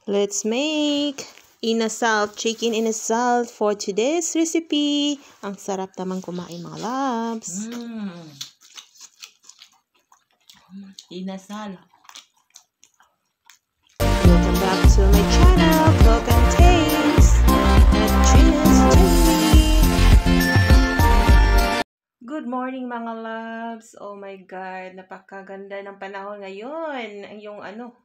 Let's make inasal, chicken inasal for today's recipe. Ang sarap naman kumain mga loves. Inasal. Welcome back to my channel, Cook and Taste at Gina's Journey. Good morning mga loves. Oh my God, napakaganda ng panahon ngayon. Yung ano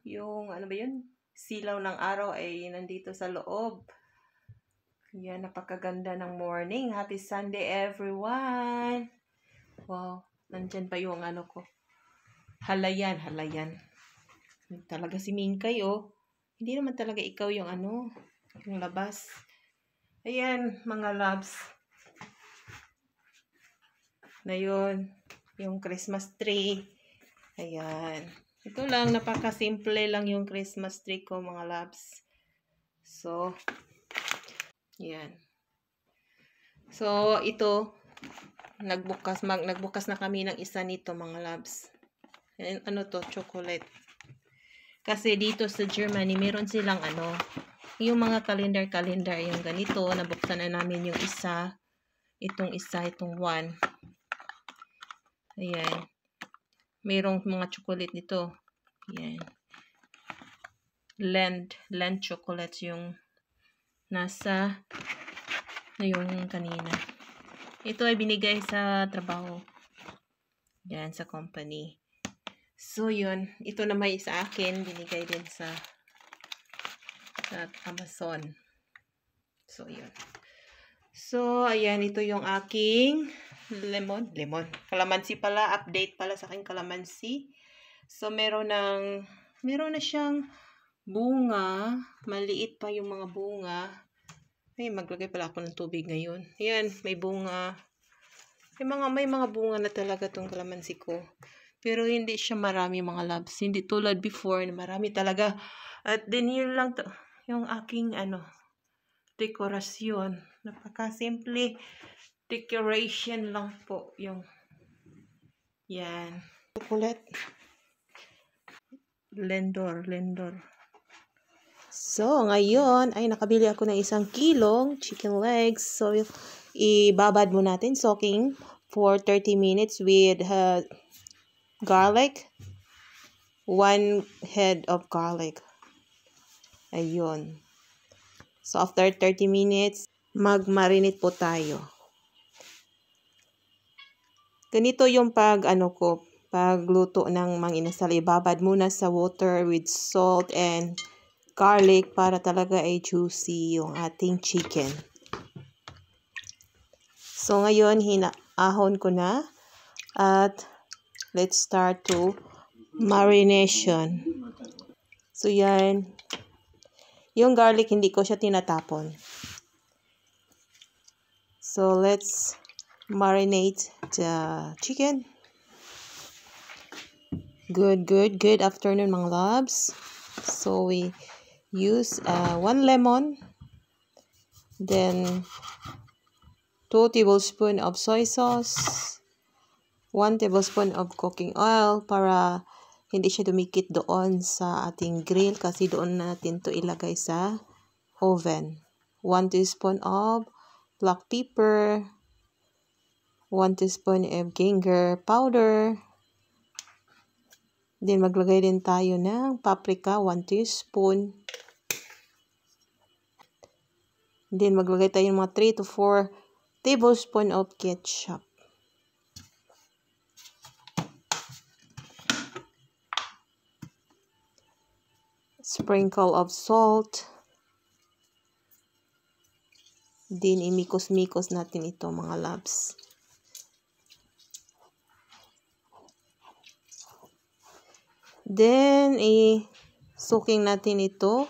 ba yun? Silaw ng araw ay nandito sa loob. Yan, napakaganda ng morning. Happy Sunday everyone. Wow, nandyan pa yung ano ko. Halayan. Talaga si Minkay, oh. Hindi naman talaga ikaw yung ano, yung labas. Ayan, mga loves. Na yun, yung Christmas tree. Ayan. Ito lang, napaka-simple lang yung Christmas tree ko, mga loves. So, ayan. So, ito, nagbukas na kami ng isa nito, mga loves. Ano to, chocolate. Kasi dito sa Germany, meron silang ano, yung mga calendar, yung ganito, nabuksan na namin yung isa, itong one. Ayan. Merong mga chocolate dito. Ayan. Land chocolate yung nasa yung kanina. Ito ay binigay sa trabaho. Ayan, sa company. So, yun. Ito na may sa akin. Binigay din sa Amazon. So, yun. So, ayan. Ito yung aking lemon. Kalamansi pala. Update pala sa aking kalamansi. So, meron na siyang bunga. Maliit pa yung mga bunga. Ay, maglagay pala ako ng tubig ngayon. Ayan, may bunga. May mga bunga na talaga tong kalamansi ko. Pero hindi siya marami mga loves. Hindi tulad before na marami talaga. At then yun lang to, yung aking dekorasyon. Napaka-simple decoration lang po yung yan. Chocolate. Lendor. So, ngayon ay nakabili ako ng 1 kilong chicken legs. So, ibabad mo natin soaking for 30 minutes with garlic. 1 head of garlic. Ayun. So, after 30 minutes, mag-marinate po tayo. Ganito yung pagluto ng mang inasal. Ibabad muna sa water with salt and garlic para talaga ay juicy yung ating chicken. So, ngayon, hinaahon ko na. At, let's start to marination. So, yan. Yung garlic, hindi ko siya tinatapon. So, let's marinate the chicken. Good afternoon, mga loves. So, we use 1 lemon. Then, 2 tablespoons of soy sauce. 1 tablespoon of cooking oil para hindi siya dumikit doon sa ating grill kasi doon natin to ilagay sa oven. 1 teaspoon of black pepper. 1 teaspoon of ginger powder. Then maglagay din tayo ng paprika, 1 teaspoon. Then maglagay tayo ng mga 3 to 4 tablespoon of ketchup. Sprinkle of salt. Then, imikos-mikos natin ito, mga loves. Then, soaking natin ito.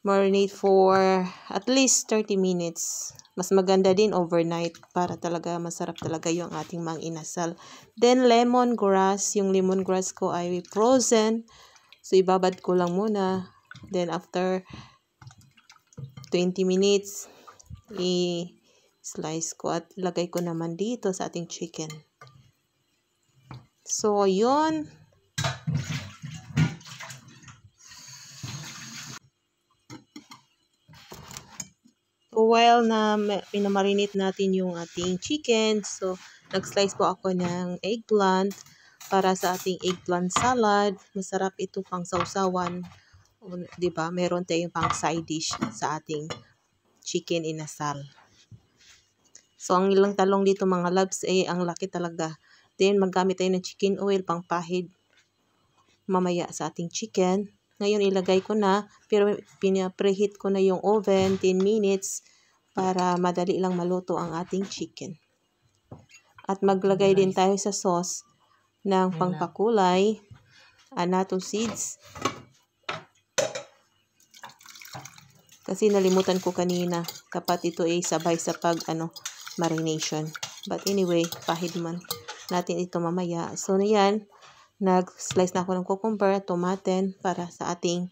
Marinate for at least 30 minutes. Mas maganda din overnight para talaga masarap talaga yung ating mang inasal. Then, lemongrass. Yung lemongrass ko ay frozen. So, ibabad ko lang muna. Then, after 20 minutes, i-slice ko at lagay ko naman dito sa ating chicken. So, yun. while na pinamarinate natin yung ating chicken, so nag-slice po ako ng eggplant para sa ating eggplant salad. Masarap ito pang sausawan. O, 'di ba? Meron tayong pang side dish sa ating chicken inasal. So, ang ilang talong dito mga loves, ang laki talaga. Then, maggamit tayo ng chicken oil pang pahid mamaya sa ating chicken. Ngayon, ilagay ko na, pero pinapreheat ko na yung oven 10 minutes para madali lang maluto ang ating chicken. At maglagay din tayo sa sauce ng pangpakulay, annatto seeds. Kasi nalimutan ko kanina, dapat ito ay sabay sa marination. But anyway, pahid man natin ito mamaya. So, yan, nag-slice na ako ng cucumber, tomaten para sa ating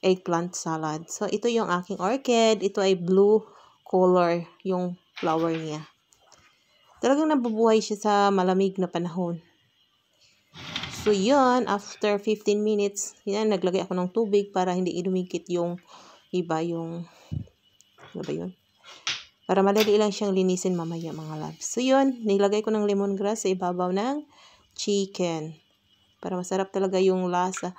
eggplant salad. So, ito yung aking orchid. Ito ay blue color yung flower niya. Talagang nabubuhay siya sa malamig na panahon. So, yun, after 15 minutes, yan, naglagay ako ng tubig para hindi idumikit yung iba yung, ano ba yun? Para madali lang siyang linisin mamaya mga loves. So, yun, nilagay ko ng lemongrass sa ibabaw ng chicken. Para masarap talaga yung lasa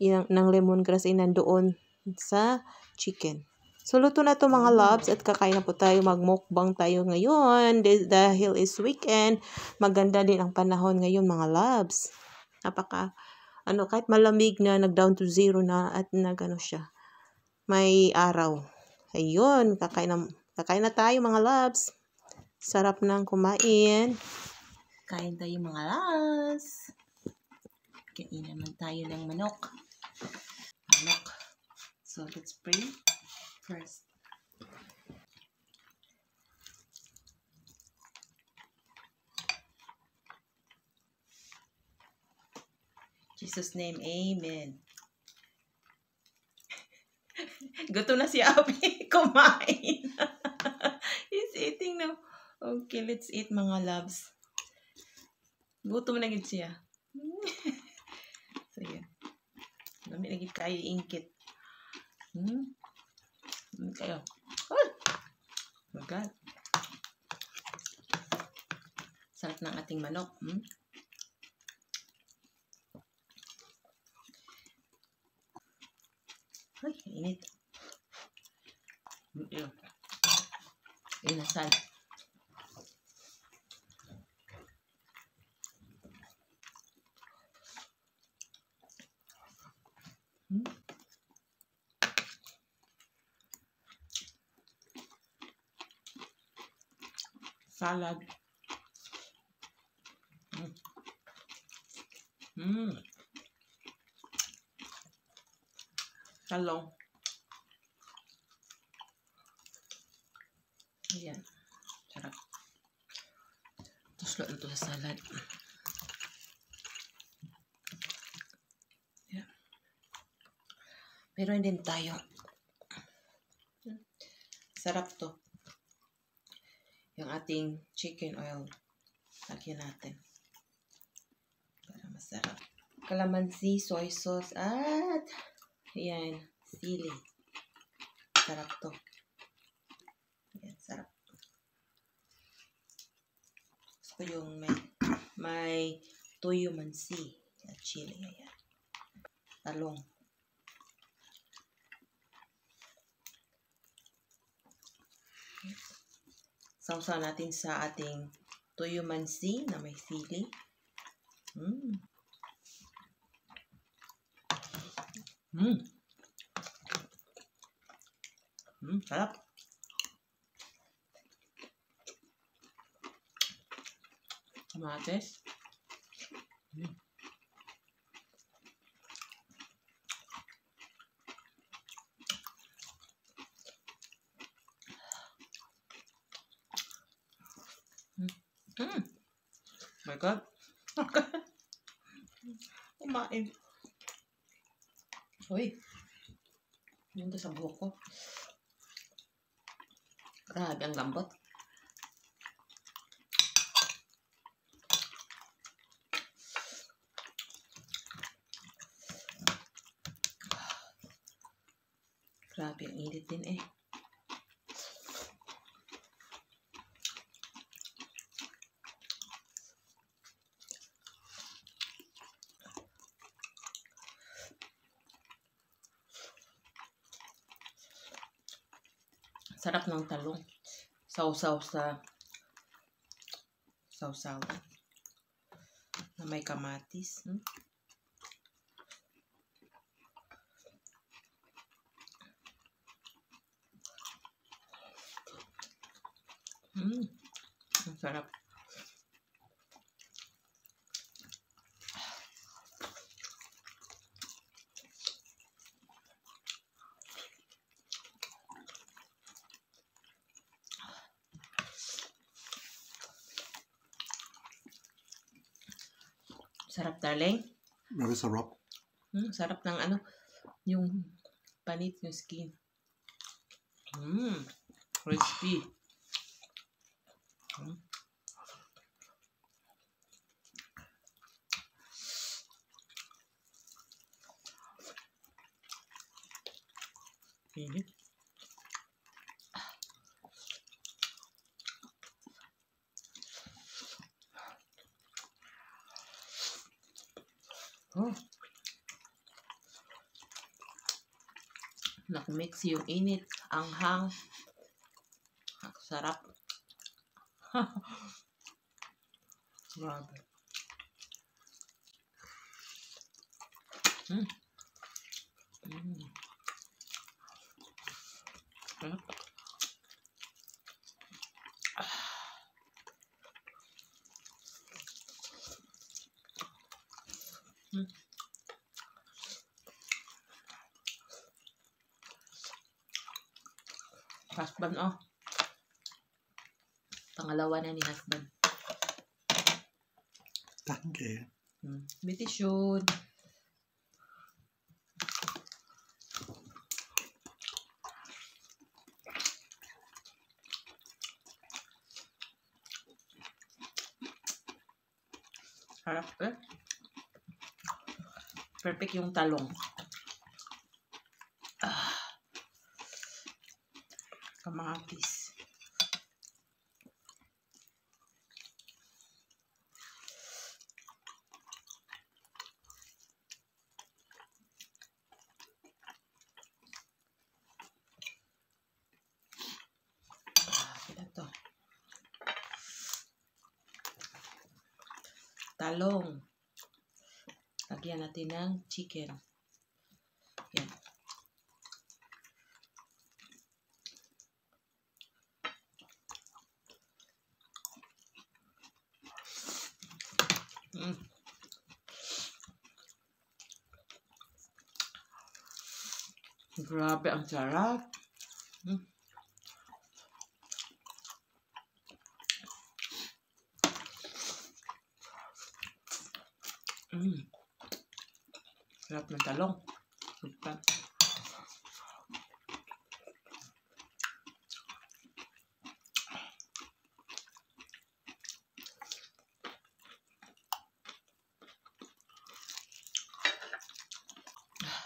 ng lemongrass ay nandoon sa chicken. So, luto na to mga loves at kakain na po tayo. Magmukbang tayo ngayon dahil is weekend. Maganda din ang panahon ngayon mga loves. Kahit malamig na, nag-down to 0 na at siya. May araw. Ayun, kakain na tayo mga loves. Sarap ng kumain. Kain tayo mga loves. Kain naman tayo ng manok. So, let's pray first. Jesus' name, amen. Gusto na si Abby kumain. He's eating now. Okay, let's eat mga loves. Gutom na gid siya. So, yan. Dami na gid kayo ingkit. Kayo. Oh my God. Sarap ng ating manok. Ay, init. Inasal. Salad. Talong. Ayan. Sarap. Tuslo ito sa salad. Ayan. Meron din tayo. Sarap to. Yung ating chicken oil. Lagyan natin. Para masarap. Calamansi, soy sauce, at ayan, sili. Sarap to. Ayan, sarap. Gusto yung may toyo mansi at chili. Ayan. Talong. Sausaw natin sa ating toyo mansi na may sili. Sarap. Kamatis. My God. Kumain. Uy. Yun to sa buhok ko. Grabe ang lambot. Grabe ang init din eh. Sarap ng talong. Sausaw sa sausaw na may kamatis. Ang sarap. Sarap, darling. Very sarap. Sarap ng ano, yung panit, yung skin. Crispy. Nak-mix yung init, anghang. Sarap. Grabe. Sarap. Husband, oh. Pangalawa na ni husband. Danke. Bitisyon. Harap eh. Perfect yung talong. Kamatis. Ito. Talong. Lagyan natin ng chicken. Yan. Grabe, ang sarap. Sarap ng talong. Super.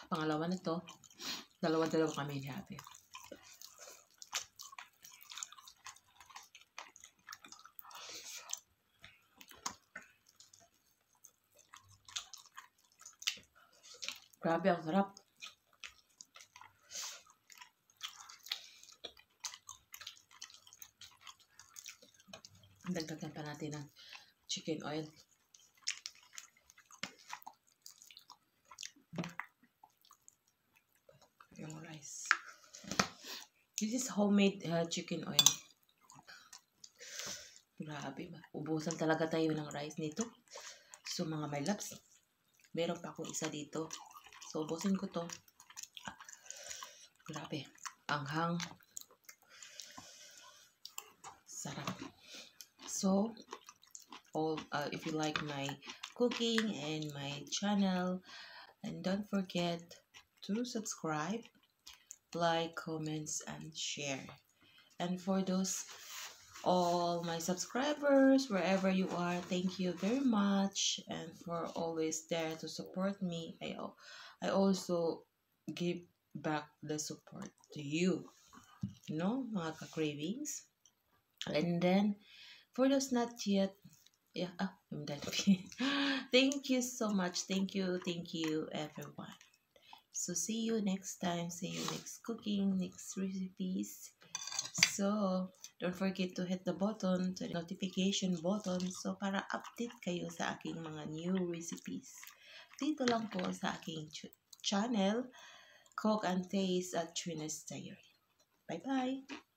Pangalawa na to. Dalawa-dalawa kami ni ate. Grabe, ang sarap. Dagdagan pa natin ng chicken oil. Yung rice. This is homemade chicken oil. Grabe ba? Ubusan talaga tayo ng rice nito. So mga my loves, meron pa akong isa dito. So ubusin ko to. Grabe. Anghang. Sarap. So, if you like my cooking and my channel, and don't forget to subscribe, like, comments, and share. And for those all my subscribers, wherever you are, thank you very much, and for always there to support me. I also give back the support to you, mga ka-cravings. And then for those not yet, I'm done. Thank you so much. Thank you everyone. So see you next time. See you next cooking, next recipes. So, don't forget to hit the button, the notification button, so para update kayo sa aking mga new recipes. Dito lang po sa aking channel, Cook and Taste at Trina's Diary. Bye-bye!